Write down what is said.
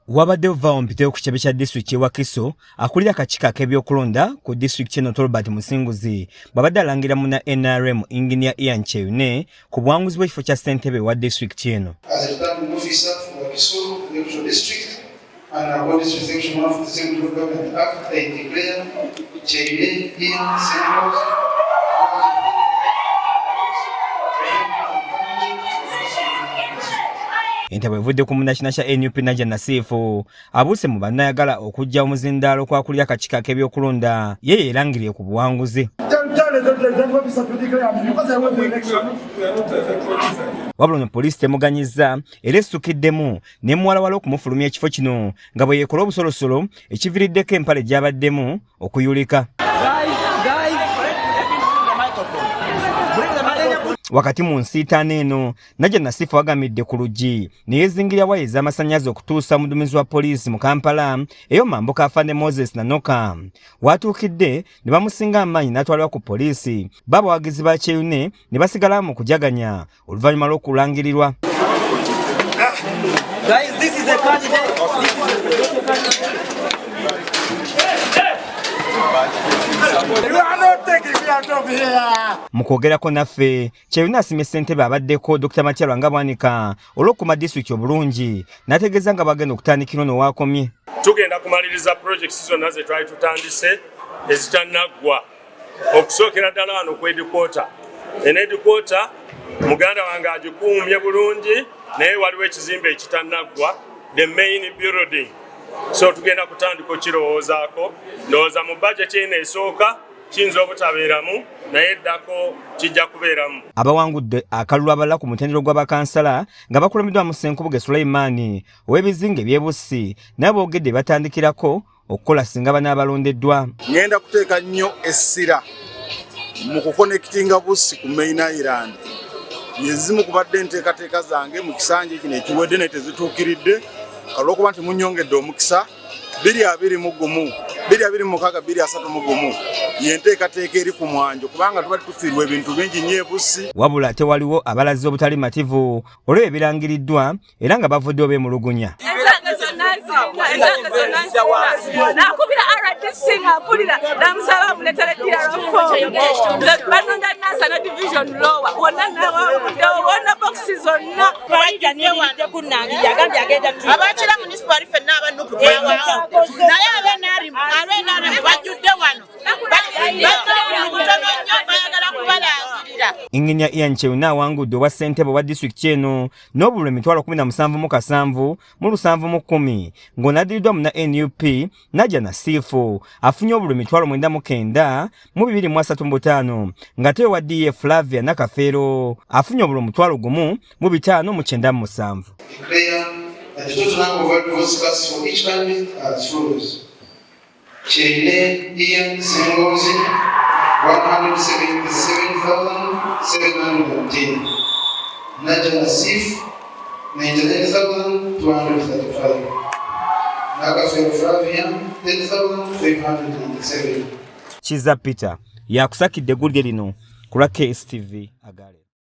Wabadde vaawo mpiteko ku kitebe kya disitulikiti y'e Wakiso akulira akakiiko ak'ebyokulonda ku disitulikiti eno Tolbert Musinguzi bw'abadde alangira munna NRM Engineer Ian Kyeyune ku buwanguzi bw'ekifo kya ssentebe wa disitulikiti eno. Entebe evudde ku munnakina kya NUP Najja Nasifu abuuse mu bannayagala okujja omuzindaalo kwakulira akakiiko ak'ebyokulonda ye yeerangiriye ku buwanguzi. Wabula ono poliisi temuganyizza era essukiddemu ne muwalawala okumufulumya ekifo kino nga bwe yeekola obusolosolo ekiviiriddeko empale gy'abaddemu okuyulika. Wakati mu nsiitaano eno Najja Nasifu agamidde ku luggi ne yeezingira waya ez'amasannyalaze okutuusa omuduumizi wa poliisi mu Kampala eyo Mambuka Afande Moses Nanoka. Watuukidde ne bamusinga amaanyi n'atwalibwa ku poliisi babawagizi ba Kyeyune ne basigala mu kujaganya oluvannyuma lw'okulangirirwa. Mu kwogerako naffe Kyeyune asimye ssentebe abaddeko Dr. Matya Lwangabwanika olw'okuma disitulikiti obulungi n'ategeeza nga bagenda okutandikira ono waakomye. Tugenda kumaliriza projekisi zonna ze twali tutandise ezitanaggwa okusookera ddala wano ku headquarter. Headquarter muganda wange agikuumye bulungi naye waliwo ekizimbe ekitanaggwa, the main building. So tugenda kutandika okirowoozaako, ndowooza mu budget eno esooka kiyinza obutabeeramu naye eddako kijja kubeeramu. Abawangudde akalulu abalala ku mutendero gw'abakansala nga bakulembeddwa mu Ssenkubuge Sulaiman ow'ebizinga eby'ebussi nabo boogedde batandikirako okukola singa banaabalondeddwa. Ngenda kuteeka nnyo essira mu kukonekitinga bussi ku main island. Ezimu kubadde enteekateeka zange mu kisanja kino ekiwedde naye tezituukiridde olw'okuba nti munnyongedde omukisa 221 226 231 yenteekateeka eri ku mwanjo kubanga tuba tufiirwa ebintu bingi nnyo ebussi. Wabula tewaliwo abalazi obutali mativu olw'ebyo ebirangiriddwa era nga bavuddeyo beemulugunya. Nakubira RDC ng'ampulira namusaba amuleetere DRO4 banonda Nansana Division Lower wonna nawawuddewo wonna bokisi zonna bajjanewande kunnange yagambye agenda abakira municipal ffenna abanupu naye abenari bajjudde wano kutono nnyo bayagala kubalangirira. Engineer Ian Kyeyune awangudde obwa ssentebe wa disitulikiti eno n'obululu emitwalo 17,700 mu 710 ng'onaddiridwa mu NUP Najja Nasifu afunye obululu emitwalo 99 mu 235 ng'ate wa DA Flavia Nakafeero afunye obululu omutwalo 1 mu 597. Kyeyune Ian Sengozi 177,710. Najja Nasifu 99,235. Nakafeero Flavia 10,597. Kiza Peter yakusakidde eggulire lino ku lwa KSTV Agale.